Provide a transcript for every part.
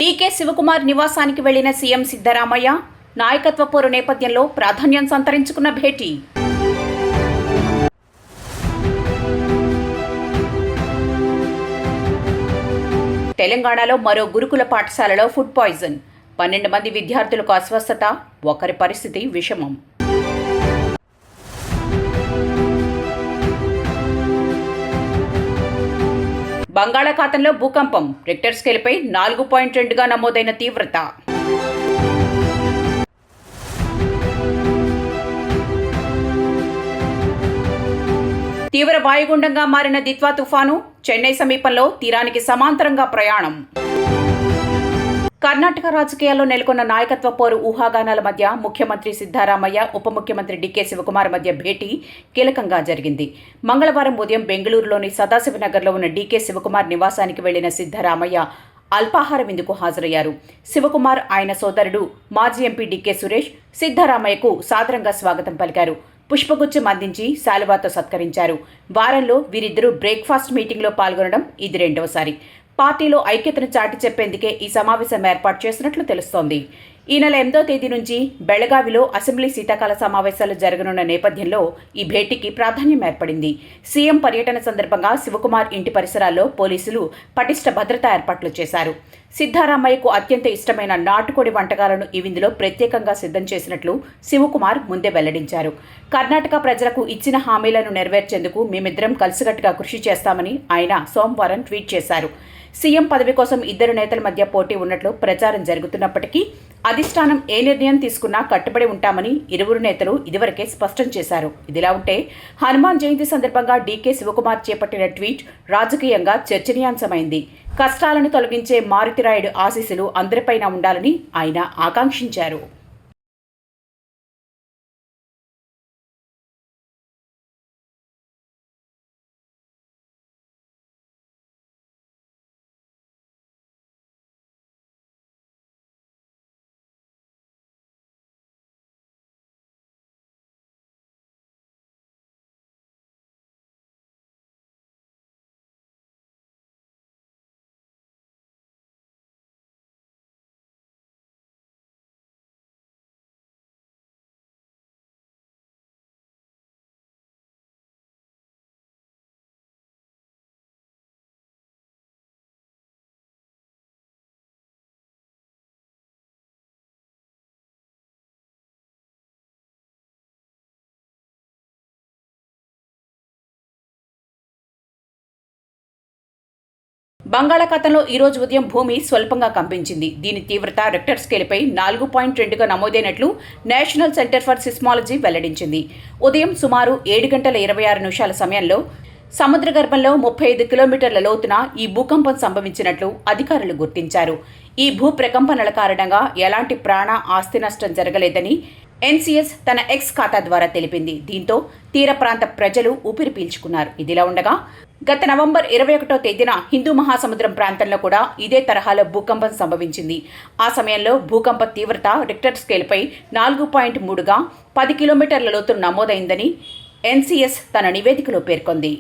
DK Shivakumar నివాసానికి వెళ్లిన CM Siddaramaiah నాయకత్వ పోరు నేపథ్యంలో ప్రాధాన్యం సంతరించుకున్న భేటీ. తెలంగాణలో మరో గురుకుల పాఠశాలలో ఫుడ్ పాయిజన్, 12 మంది విద్యార్థులకు అస్వస్థత, ఒకరి పరిస్థితి విషమం. బంగాళాఖాతంలో భూకంపం, రిక్టర్ స్కేల్పై 4.2గా నమోదైన తీవ్రత. తీవ్ర వాయుగుండంగా మారిన దిత్వా తుఫాను, చెన్నై సమీపంలో తీరానికి సమాంతరంగా ప్రయాణం. కర్ణాటక రాజకీయాల్లో నెలకొన్న నాయకత్వ పోరు ఊహాగానాల మధ్య ముఖ్యమంత్రి సిద్ధరామయ్య, ఉప ముఖ్యమంత్రి డీకే శివకుమార్ మధ్య భేటీ కీలకంగా జరిగింది. మంగళవారం ఉదయం బెంగళూరులోని సదాశివనగర్లో ఉన్న డీకే శివకుమార్ నివాసానికి వెళ్లిన సిద్ధరామయ్య అల్పాహార విందుకు హాజరయ్యారు. శివకుమార్, ఆయన సోదరుడు మాజీ ఎంపీ డీకే సురేష్ సిద్ధరామయ్యకు సాదరంగా స్వాగతం పలికారు. పుష్పగుచ్చం అందించి శాలువాతో సత్కరించారు. వారంలో వీరిద్దరూ బ్రేక్ఫాస్ట్ మీటింగ్లో పాల్గొనడం ఇది రెండవసారి. పార్టీలో ఐక్యతను చాటి చెప్పేందుకే ఈ సమావేశం ఏర్పాటు చేసినట్లు తెలుస్తోంది. ఈ నెల 8వ తేదీ నుంచి బెళగావిలో అసెంబ్లీ శీతాకాల సమావేశాలు జరగనున్న నేపథ్యంలో ఈ భేటీకి ప్రాధాన్యం ఏర్పడింది. సీఎం పర్యటన సందర్భంగా శివకుమార్ ఇంటి పరిసరాల్లో పోలీసులు పటిష్ట భద్రతా ఏర్పాట్లు చేశారు. సిద్ధరామయ్యకు అత్యంత ఇష్టమైన నాటుకోడి వంటకాలను ఈ విందులో ప్రత్యేకంగా సిద్ధం చేసినట్లు శివకుమార్ ముందే వెల్లడించారు. కర్ణాటక ప్రజలకు ఇచ్చిన హామీలను నెరవేర్చేందుకు మేమిద్దరం కలిసికట్టుగా కృషి చేస్తామని ఆయన సోమవారం ట్వీట్ చేశారు. సీఎం పదవి కోసం ఇద్దరు నేతల మధ్య పోటీ ఉన్నట్లు ప్రచారం జరుగుతున్నప్పటికీ అధిష్టానం ఏ నిర్ణయం తీసుకున్నా కట్టుబడి ఉంటామని ఇరువురు నేతలు ఇదివరకే స్పష్టం చేశారు. ఇదిలా ఉంటే హనుమాన్ జయంతి సందర్భంగా డీకే శివకుమార్ చేపట్టిన ట్వీట్ రాజకీయంగా చర్చనీయాంశమైంది. కష్టాలను తొలగించే మారుతిరాయుడు ఆశీస్సులు అందరిపైన ఉండాలని ఆయన ఆకాంక్షించారు. బంగాళాఖాతంలో ఈరోజు ఉదయం భూమి స్వల్పంగా కంపించింది. దీని తీవ్రత రిక్టర్ స్కేల్పై 4.2గా నమోదైనట్లు నేషనల్ సెంటర్ ఫర్ సిస్మాలజీ వెల్లడించింది. ఉదయం సుమారు 7:26 సమయంలో సముద్ర గర్భంలో 35 కిలోమీటర్ల లోతున ఈ భూకంపం సంభవించినట్లు అధికారులు గుర్తించారు. ఈ భూ ప్రకంపనల కారణంగా ఎలాంటి ప్రాణ ఆస్తి నష్టం జరగలేదని ఎన్సీఎస్ తన ఎక్స్ ఖాతా ద్వారా తెలిపింది. దీంతో తీర ప్రాంత ప్రజలు ఊపిరి పీల్చుకున్నారు. ఇదిలా ఉండగా గత నవంబర్ 21వ తేదీన హిందూ మహాసముద్రం ప్రాంతంలో కూడా ఇదే తరహాలో భూకంపం సంభవించింది. ఆ సమయంలో భూకంప తీవ్రత రిక్టర్ స్కేల్పై 4.3గా 10 కిలోమీటర్ల లోతున నమోదైందని ఎన్సీఎస్ తన నివేదికలో పేర్కొంది.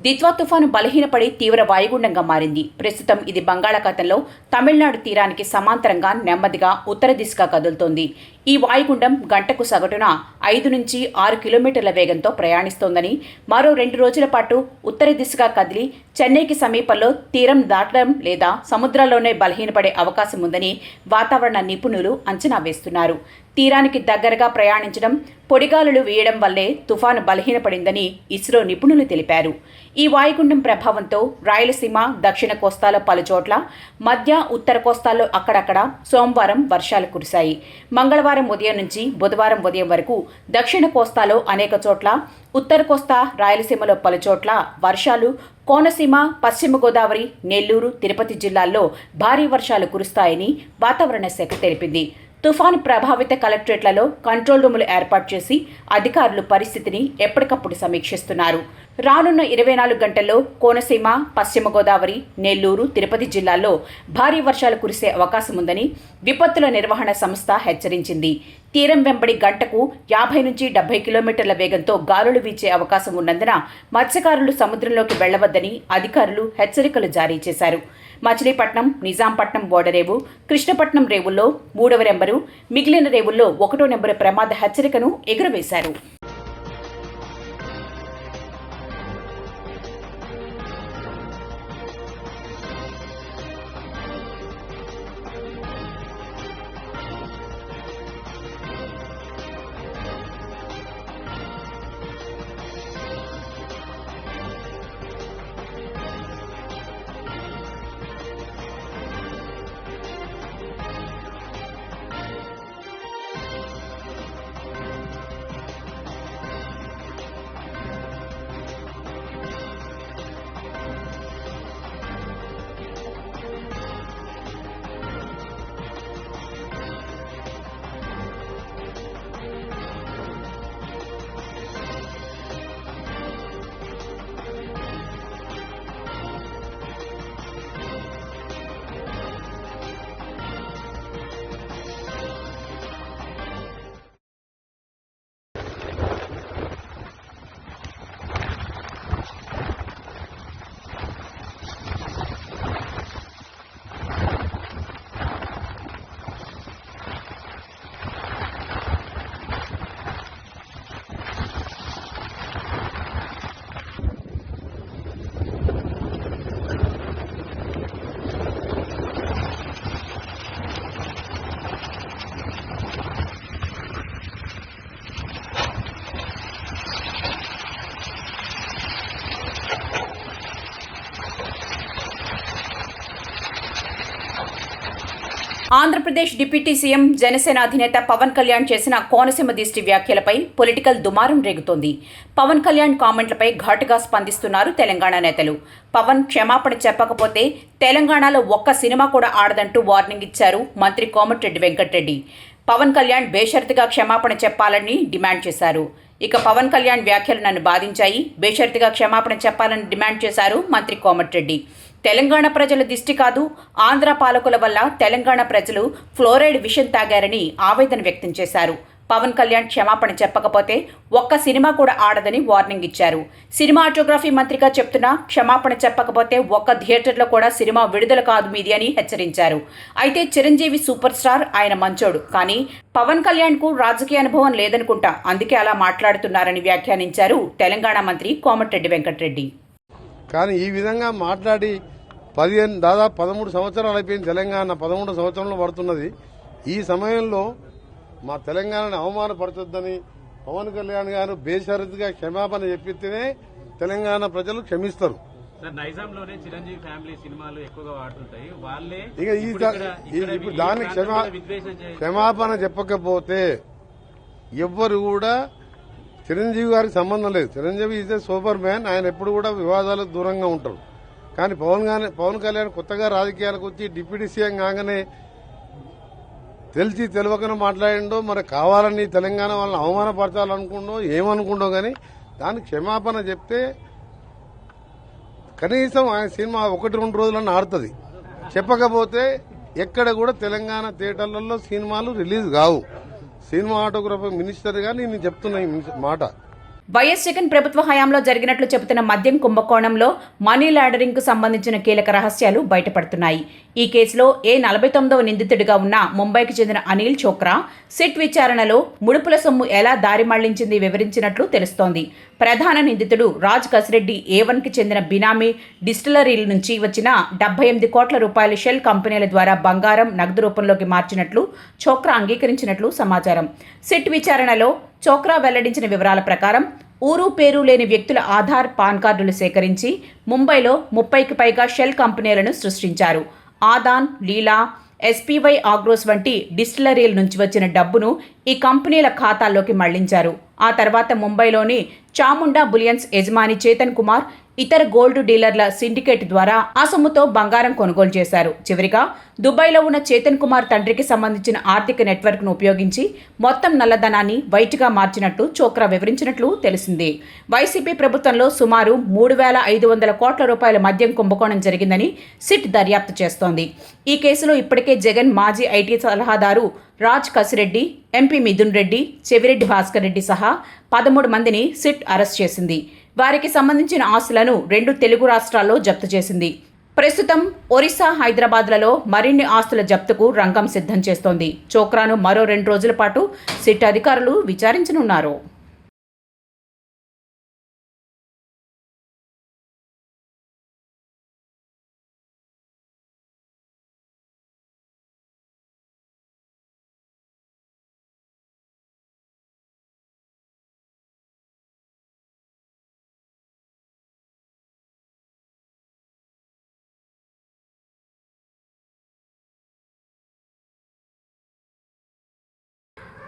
దిత్వా తుఫాను బలహీనపడి తీవ్ర వాయుగుండంగా మారింది. ప్రస్తుతం ఇది బంగాళాఖాతంలో తమిళనాడు తీరానికి సమాంతరంగా నెమ్మదిగా ఉత్తర దిశగా కదులుతోంది. ఈ వాయుగుండం గంటకు సగటున 5 నుంచి 6 కిలోమీటర్ల వేగంతో ప్రయాణిస్తోందని, మరో 2 రోజుల పాటు ఉత్తర దిశగా కదిలి చెన్నైకి సమీపంలో తీరం దాటడం లేదా సముద్రంలోనే బలహీనపడే అవకాశం ఉందని వాతావరణ నిపుణులు అంచనా వేస్తున్నారు. తీరానికి దగ్గరగా ప్రయాణించడం, పొడిగాలులు వీయడం వల్లే తుఫాను బలహీనపడిందని ఇస్రో నిపుణులు తెలిపారు. ఈ వాయుగుండం ప్రభావంతో రాయలసీమ, దక్షిణ కోస్తాలో పలుచోట్ల, మధ్య ఉత్తర కోస్తాల్లో అక్కడక్కడ సోమవారం వర్షాలు కురిశాయి. మంగళవారం ఉదయం నుంచి బుధవారం ఉదయం వరకు దక్షిణ కోస్తాలో అనేక చోట్ల, ఉత్తర కోస్తా, రాయలసీమలో పలుచోట్ల వర్షాలు, కోనసీమ, పశ్చిమ గోదావరి, నెల్లూరు, తిరుపతి జిల్లాల్లో భారీ వర్షాలు కురుస్తాయని వాతావరణ శాఖ తెలిపింది. తుఫాను ప్రభావిత కలెక్టరేట్లలో కంట్రోల్ రూములు ఏర్పాటు చేసి అధికారులు పరిస్థితిని ఎప్పటికప్పుడు సమీక్షిస్తున్నారు. రానున్న 24 గంటల్లో కోనసీమ, పశ్చిమ గోదావరి, నెల్లూరు, తిరుపతి జిల్లాల్లో భారీ వర్షాలు కురిసే అవకాశం ఉందని విపత్తుల నిర్వహణ సంస్థ హెచ్చరించింది. తీరం వెంబడి గంటకు 50 నుంచి 70 కిలోమీటర్ల వేగంతో గాలులు వీచే అవకాశం ఉన్నందున మత్స్యకారులు సముద్రంలోకి వెళ్లవద్దని అధికారులు హెచ్చరికలు జారీ చేశారు. మచిలీపట్నం, నిజాంపట్నం ఓడరేవు, కృష్ణపట్నం రేవుల్లో 3వ నెంబరు, మిగిలిన రేవుల్లో 1వ నెంబరు ప్రమాద హెచ్చరికను ఎగురవేశారు. ఆంధ్రప్రదేశ్ డిప్యూటీ సీఎం జనసేన అధినేత పవన్ కళ్యాణ్ చేసిన కోనసీమ దిష్టి వ్యాఖ్యలపై పొలిటికల్ దుమారం రేగుతోంది. పవన్ కళ్యాణ్ కామెంట్లపై ఘాటుగా స్పందిస్తున్నారు తెలంగాణ నేతలు. పవన్ క్షమాపణ చెప్పకపోతే తెలంగాణలో ఒక్క సినిమా కూడా ఆడదంటూ వార్నింగ్ ఇచ్చారు మంత్రి కోమటిరెడ్డి వెంకటరెడ్డి. పవన్ కళ్యాణ్ బేషరతుగా క్షమాపణ చెప్పాలని డిమాండ్ చేశారు. ఇక పవన్ కళ్యాణ్ వ్యాఖ్యలు నన్ను బాధించాయి, బేషరతుగా క్షమాపణ చెప్పాలని డిమాండ్ చేశారు మంత్రి కోమటిరెడ్డి. తెలంగాణ ప్రజల దిష్టి కాదు, ఆంధ్ర పాలకుల వల్ల తెలంగాణ ప్రజలు ఫ్లోరైడ్ విషం తాగారని ఆవేదన వ్యక్తం చేశారు. పవన్ కళ్యాణ్ క్షమాపణ చెప్పకపోతే ఒక్క సినిమా కూడా ఆడదని వార్నింగ్ ఇచ్చారు. సినిమాటోగ్రఫీ మంత్రిగా చెప్తున్నా క్షమాపణ చెప్పకపోతే ఒక్క థియేటర్లో కూడా సినిమా విడుదల కాదు మీది అని హెచ్చరించారు. అయితే చిరంజీవి సూపర్ స్టార్, ఆయన మంచోడు, కానీ పవన్ కళ్యాణ్కు రాజకీయ అనుభవం లేదనుకుంటా, అందుకే అలా మాట్లాడుతున్నారని వ్యాఖ్యానించారు తెలంగాణ మంత్రి కోమటిరెడ్డి వెంకటరెడ్డి. కానీ ఈ విధంగా మాట్లాడి దాదాపు 13 సంవత్సరాలు అయిపోయింది. తెలంగాణ 13 సంవత్సరంలో పడుతున్నది. ఈ సమయంలో మా తెలంగాణని అవమానపరచొద్దని పవన్ కళ్యాణ్ గారు బేషరతుగా క్షమాపణ చెప్పితేనే తెలంగాణ ప్రజలు క్షమిస్తారు. నైజాంలోనే చిరంజీవి ఫ్యామిలీ సినిమాలు ఎక్కువగా వాడుతుంటాయి. వాళ్ళే ఇప్పుడు దాన్ని క్షమాపణ చెప్పకపోతే ఎవ్వరు కూడా చిరంజీవి గారికి సంబంధం లేదు. Chiranjeevi is a super man. ఆయన ఎప్పుడు కూడా వివాదాలకు దూరంగా ఉంటారు. కానీ పవన్ కళ్యాణ్ కొత్తగా రాజకీయాలకు వచ్చి డిప్యూటీ సీఎం కాగానే తెలిసి తెలియకనే మాట్లాడిండో, మరి కావాలని తెలంగాణ వాళ్ళని అవమానపరచాలనుకుండో ఏమనుకుండో, కానీ దానికి క్షమాపణ చెప్తే కనీసం ఆయన సినిమా 1-2 రోజులన్నా ఆడుతుంది. చెప్పకపోతే ఎక్కడ కూడా తెలంగాణ థియేటర్లలో సినిమాలు రిలీజ్ కావు. సినిమాటోగ్రఫీ మినిస్టర్గా నేను చెప్తున్నా ఈ మాట. వైఎస్ జగన్ ప్రభుత్వ హయాంలో జరిగినట్లు చెబుతున్న మద్యం కుంభకోణంలో మనీ లాండరింగ్కు సంబంధించిన కీలక రహస్యాలు బయటపడుతున్నాయి. ఈ కేసులో 49వ నిందితుడిగా ఉన్న ముంబైకి చెందిన అనిల్ చోక్రా సిట్ విచారణలో ముడుపుల సొమ్ము ఎలా దారి మళ్లించింది వివరించినట్లు తెలుస్తోంది. ప్రధాన నిందితుడు రాజ్ కసిరెడ్డి A1కి చెందిన బినామీ డిస్టిలరీల నుంచి వచ్చిన 78 కోట్ల రూపాయల షెల్ కంపెనీల ద్వారా బంగారం నగదు రూపంలోకి మార్చినట్లు చోక్రా అంగీకరించినట్లు సమాచారం. సిట్ విచారణలో చోక్రా వెల్లడించిన వివరాల ప్రకారం ఊరు పేరు లేని వ్యక్తుల ఆధార్, పాన్ కార్డులు సేకరించి ముంబైలో 30కి పైగా షెల్ కంపెనీలను సృష్టించారు. ఆదాన్, లీలా, SPY ఆగ్రోస్ వంటి డిస్టిలరీల నుంచి వచ్చిన డబ్బును ఈ కంపెనీల ఖాతాల్లోకి మళ్లించారు. ఆ తర్వాత ముంబైలోని చాముండా బులియన్స్ యజమాని చేతన్ కుమార్ ఇతర గోల్డ్ డీలర్ల సిండికేట్ ద్వారా ఆ సొమ్ముతో బంగారం కొనుగోలు చేశారు. చివరిగా దుబాయ్లో ఉన్న చేతన్ కుమార్ తండ్రికి సంబంధించిన ఆర్థిక నెట్వర్క్ను ఉపయోగించి మొత్తం నల్లధనాన్ని వైట్గా మార్చినట్లు చోక్రా వివరించినట్లు తెలిసింది. వైసీపీ ప్రభుత్వంలో సుమారు 3,500 కోట్ల రూపాయల మద్యం కుంభకోణం జరిగిందని సిట్ దర్యాప్తు చేస్తోంది. ఈ కేసులో ఇప్పటికే జగన్ మాజీ ఐటీ సలహాదారు రాజ్ కసిరెడ్డి, ఎంపీ మిథున్ రెడ్డి, చెవిరెడ్డి భాస్కర్ రెడ్డి సహా 13 మందిని సిట్ అరెస్ట్ చేసింది. వారికి సంబంధించిన ఆస్తులను 2 తెలుగు రాష్ట్రాల్లో జప్తు చేసింది. ప్రస్తుతం ఒరిస్సా, హైదరాబాద్లలో మరిన్ని ఆస్తుల జప్తుకు రంగం సిద్ధం చేస్తోంది. చోక్రాను మరో 2 రోజుల పాటు సిట్ అధికారులు విచారించనున్నారు.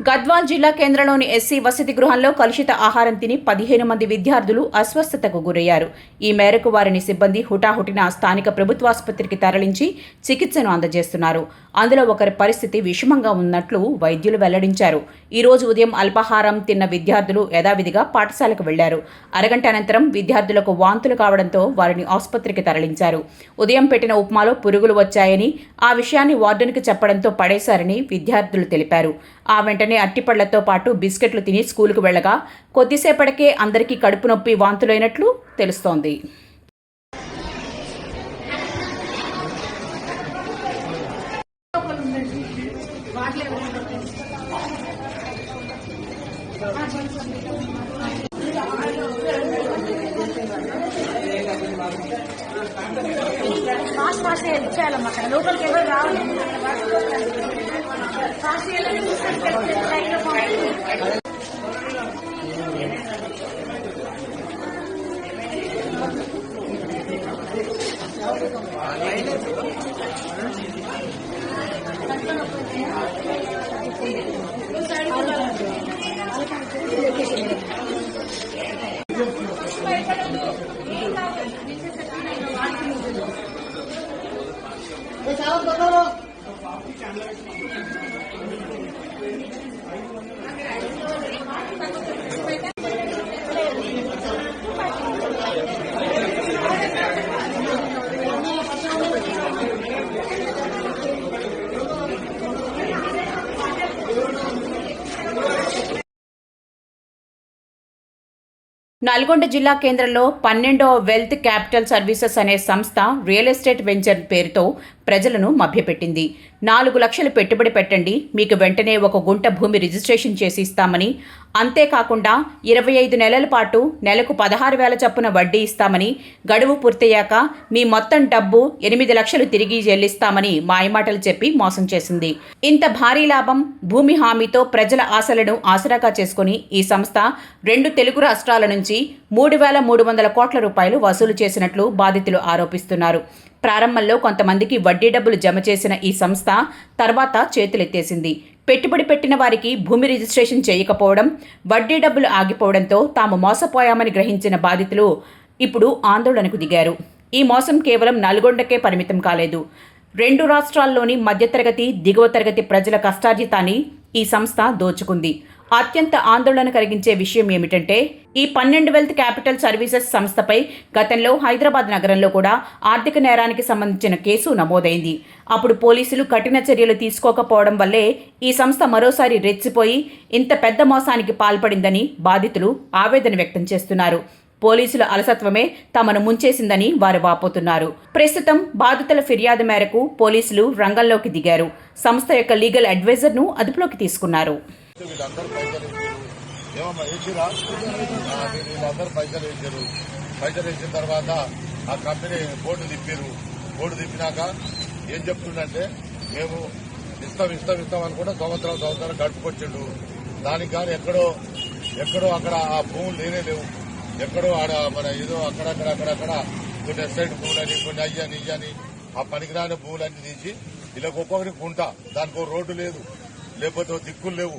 గద్వాల్ జిల్లా కేంద్రంలోని ఎస్సీ వసతి గృహంలో కలుషిత ఆహారం తిని 15 మంది విద్యార్థులు అస్వస్థతకు గురయ్యారు. ఈ మేరకు వారిని సిబ్బంది హుటాహుటిన స్థానిక ప్రభుత్వాసుపత్రికి తరలించి చికిత్సను అందజేస్తున్నారు. అందులో ఒకరి పరిస్థితి విషమంగా ఉన్నట్లు వైద్యులు వెల్లడించారు. ఈ రోజు ఉదయం అల్పాహారం తిన్న విద్యార్థులు యథావిధిగా పాఠశాలకు వెళ్లారు. అరగంట అనంతరం విద్యార్థులకు వాంతులు కావడంతో వారిని ఆసుపత్రికి తరలించారు. ఉదయం పెట్టిన ఉప్మాలో పురుగులు వచ్చాయని, ఆ విషయాన్ని వార్డెన్కి చెప్పడంతో పడేశారని విద్యార్థులు తెలిపారు. ఆ వెంటనే అట్టిపళ్లతో పాటు బిస్కెట్లు తిని స్కూలుకు వెళ్లగా కొద్దిసేపటికే అందరికీ కడుపు నొప్పి, వాంతులైనట్లు తెలుస్తోంది. ఫాస్ట్ ఇచ్చేయాలమ్మా, అక్కడ లోపలికి ఎవరు రావాలి. ఫాస్ట్ నల్గొండ జిల్లా కేంద్రంలో 12వ వెల్త్ క్యాపిటల్ సర్వీసెస్ అనే సంస్థ రియల్ ఎస్టేట్ వెంచర్ పేరుతో ప్రజలను మభ్యపెట్టింది. 4 లక్షలు పెట్టుబడి పెట్టండి, మీకు వెంటనే 1 గుంట భూమి రిజిస్ట్రేషన్ చేసి ఇస్తామని, అంతేకాకుండా 25 నెలల పాటు నెలకు 16,000 చొప్పున వడ్డీ ఇస్తామని, గడువు పూర్తయ్యాక మీ మొత్తం డబ్బు 8 లక్షలు తిరిగి చెల్లిస్తామని మాయమాటలు చెప్పి మోసం చేసింది. ఇంత భారీ లాభం, భూమి హామీతో ప్రజల ఆశలను ఆసరాగా చేసుకుని ఈ సంస్థ 2 తెలుగు రాష్ట్రాల నుంచి 3,300 కోట్ల రూపాయలు వసూలు చేసినట్లు బాధితులు ఆరోపిస్తున్నారు. ప్రారంభంలో కొంతమందికి వడ్డీ డబ్బులు జమ చేసిన ఈ సంస్థ తర్వాత చేతులెత్తేసింది. పెట్టుబడి పెట్టిన వారికి భూమి రిజిస్ట్రేషన్ చేయకపోవడం, వడ్డీ డబ్బులు ఆగిపోవడంతో తాము మోసపోయామని గ్రహించిన బాధితులు ఇప్పుడు ఆందోళనకు దిగారు. ఈ మోసం కేవలం నల్గొండకే పరిమితం కాలేదు. 2 రాష్ట్రాల్లోని మధ్యతరగతి, దిగువ తరగతి ప్రజల కష్టార్జితాన్ని ఈ సంస్థ దోచుకుంది. అత్యంత ఆందోళన కలిగించే విషయం ఏమిటంటే, ఈ 12 వెల్త్ క్యాపిటల్ సర్వీసెస్ సంస్థపై గతంలో హైదరాబాద్ నగరంలో కూడా ఆర్థిక నేరానికి సంబంధించిన కేసు నమోదైంది. అప్పుడు పోలీసులు కఠిన చర్యలు తీసుకోకపోవడం వల్లే ఈ సంస్థ మరోసారి రెచ్చిపోయి ఇంత పెద్ద మోసానికి పాల్పడిందని బాధితులు ఆవేదన వ్యక్తం చేస్తున్నారు. పోలీసుల అలసత్వమే తమను ముంచేసిందని వారు వాపోతున్నారు. ప్రస్తుతం బాధితుల ఫిర్యాదు మేరకు పోలీసులు రంగంలోకి దిగారు. సంస్థ యొక్క లీగల్ అడ్వైజర్ను అదుపులోకి తీసుకున్నారు. వీళ్ళందరూ పైసలు ఏమమ్మా వేసిరా, వీళ్ళందరూ పైసలు వేసిన తర్వాత ఆ కంపెనీ బోర్డు తిప్పినాక ఏం చెప్తుందంటే, మేము ఇస్తాం అనుకుంటే సంవత్సరం గడుపుకొచ్చిండు. దానికి కానీ ఎక్కడో అక్కడ ఆ భూములు లేవు. ఎక్కడో ఆడ మన ఏదో అక్కడక్కడ కొన్ని ఎస్టేట్ భూములని, కొన్ని అయ్యని ఆ పనికిరాని భూములన్నీ తీసి ఇలా ఒక్కొక్కరికి గుంట, దానికి రోడ్డు లేదు, లేకపోతే దిక్కులు లేవు.